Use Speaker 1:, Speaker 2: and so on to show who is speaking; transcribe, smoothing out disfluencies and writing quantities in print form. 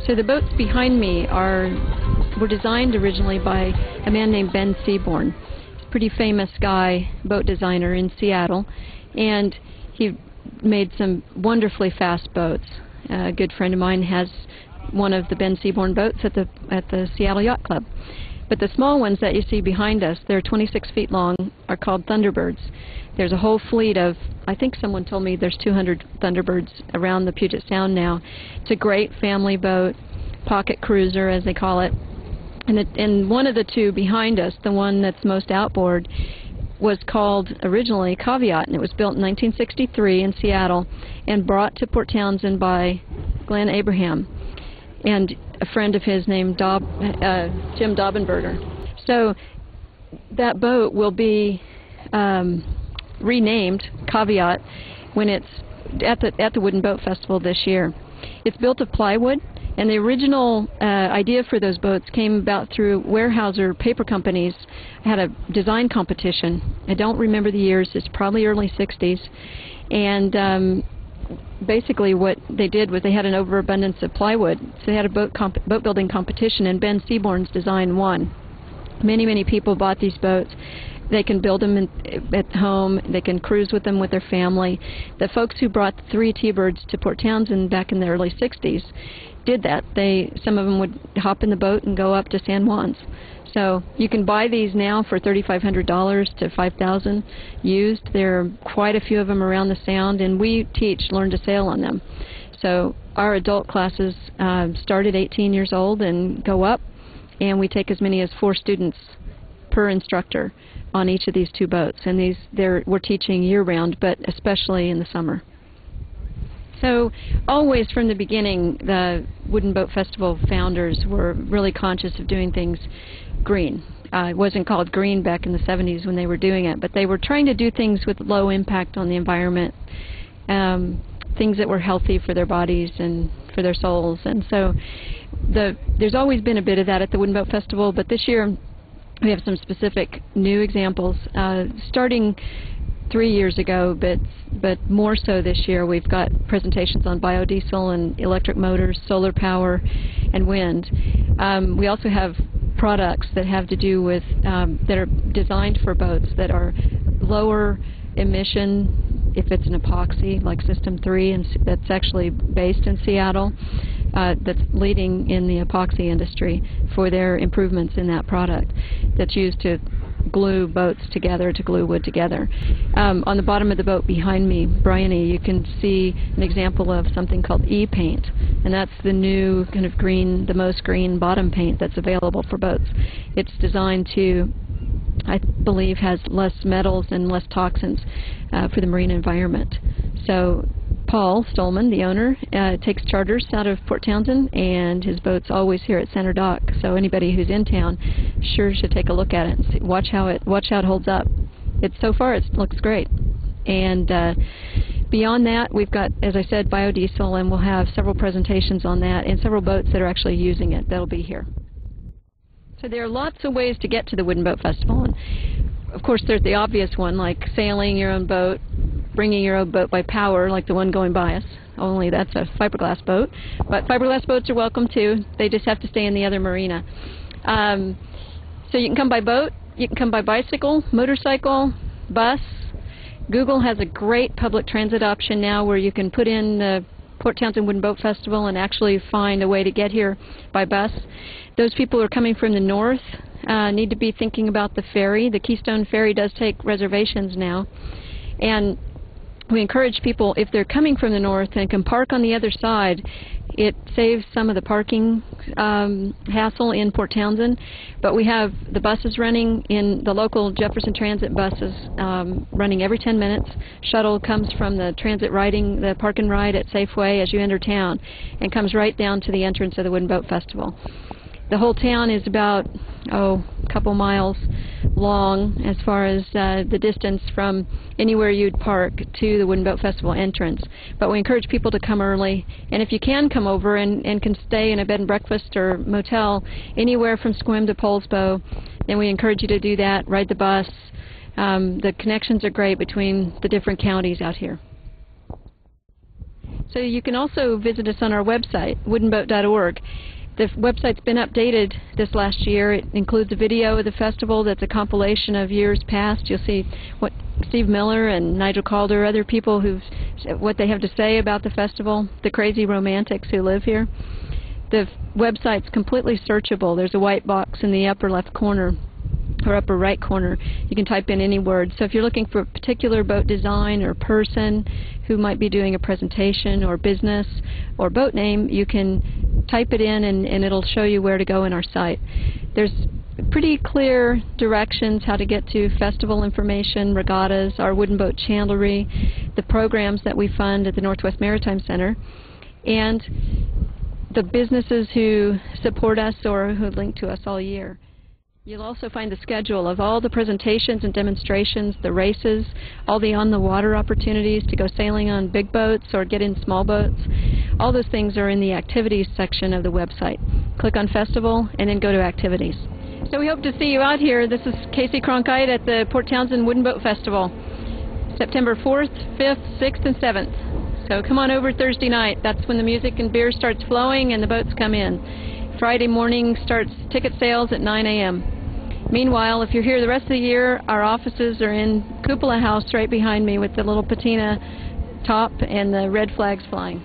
Speaker 1: So the boats behind me were designed originally by a man named Ben Seaborn. He's a pretty famous guy, boat designer in Seattle, and he made some wonderfully fast boats. A good friend of mine has one of the Ben Seaborn boats at the Seattle Yacht Club. But the small ones that you see behind us, they're 26 feet long, are called Thunderbirds. There's a whole fleet of, I think someone told me there's 200 Thunderbirds around the Puget Sound now. It's a great family boat, pocket cruiser as they call it. And one of the two behind us, the one that's most outboard, was called originally Caveat, and it was built in 1963 in Seattle and brought to Port Townsend by Glenn Abraham and a friend of his named Jim Daubenberger. So that boat will be renamed Caveat when it's at the Wooden Boat Festival this year. It's built of plywood, and the original idea for those boats came about through Weyerhaeuser Paper Companies had a design competition. I don't remember the years, it's probably early 60s, and basically what they did was they had an overabundance of plywood, so they had a boat building competition, and Ben Seaborn's design won. Many people bought these boats. They can build them at home. They can cruise with them with their family. The folks who brought the 3 T-Birds to Port Townsend back in the early 60s did that. Some of them would hop in the boat and go up to San Juan's. So you can buy these now for $3,500 to $5,000 used. There are quite a few of them around the Sound, and we teach Learn to Sail on them. So our adult classes start at 18 years old and go up, and we take as many as 4 students per instructor on each of these 2 boats. And we're teaching year-round, but especially in the summer. So always from the beginning, the Wooden Boat Festival founders were really conscious of doing things green. It wasn't called green back in the 70s when they were doing it, but they were trying to do things with low impact on the environment, things that were healthy for their bodies and for their souls. And so there's always been a bit of that at the Wooden Boat Festival, but this year we have some specific new examples, starting 3 years ago, but more so this year. We've got presentations on biodiesel and electric motors, solar power, and wind. We also have products that have to do with, that are designed for boats that are lower emission, if it's an epoxy, like System 3, and that's actually based in Seattle, that's leading in the epoxy industry for their improvements in that product that's used to glue boats together, to glue wood together. On the bottom of the boat behind me, Bryony, you can see an example of something called E-paint, and that's the new kind of green, the most green bottom paint that's available for boats. It's designed to, I believe, has less metals and less toxins for the marine environment. So Paul Stolman, the owner, takes charters out of Port Townsend, and his boat's always here at Center Dock. So anybody who's in town sure should take a look at it and see, watch how it holds up. So far it looks great. And beyond that, we've got, as I said, biodiesel, and we'll have several presentations on that and several boats that are actually using it that'll be here. So there are lots of ways to get to the Wooden Boat Festival. And of course, there's the obvious one, like sailing your own boat, bringing your own boat by power, like the one going by us, only that's a fiberglass boat. But fiberglass boats are welcome too. They just have to stay in the other marina. So you can come by boat, you can come by bicycle, motorcycle, bus. Google has a great public transit option now where you can put in the Port Townsend Wooden Boat Festival and actually find a way to get here by bus. Those people who are coming from the north need to be thinking about the ferry. The Keystone Ferry does take reservations now. And we encourage people, if they're coming from the north and can park on the other side, it saves some of the parking hassle in Port Townsend. But we have the buses running in the local Jefferson Transit buses running every 10 minutes. Shuttle comes from the transit riding, the park and ride at Safeway as you enter town, and comes right down to the entrance of the Wooden Boat Festival. The whole town is about, a couple miles long as far as the distance from anywhere you'd park to the Wooden Boat Festival entrance. But we encourage people to come early, and if you can come over and can stay in a bed and breakfast or motel anywhere from Sequim to Poulsbo, then we encourage you to do that, ride the bus. The connections are great between the different counties out here. So you can also visit us on our website, woodenboat.org. The website's been updated this last year. It includes a video of the festival that's a compilation of years past. You'll see what Steve Miller and Nigel Calder, other people what they have to say about the festival, the crazy romantics who live here. The website's completely searchable. There's a white box in the upper left corner or upper right corner. You can type in any word. So if you're looking for a particular boat design or person who might be doing a presentation or business or boat name, you can type it in and it'll show you where to go in our site. There's pretty clear directions how to get to festival information, regattas, our wooden boat chandlery, the programs that we fund at the Northwest Maritime Center, and the businesses who support us or who link to us all year. You'll also find the schedule of all the presentations and demonstrations, the races, all the on-the-water opportunities to go sailing on big boats or get in small boats. All those things are in the activities section of the website. Click on Festival and then go to Activities. So we hope to see you out here. This is Kaci Cronkhite at the Port Townsend Wooden Boat Festival, September 4th, 5th, 6th, and 7th. So come on over Thursday night. That's when the music and beer starts flowing and the boats come in. Friday morning starts ticket sales at 9 a.m. Meanwhile, if you're here the rest of the year, our offices are in Cupola House right behind me with the little patina top and the red flags flying.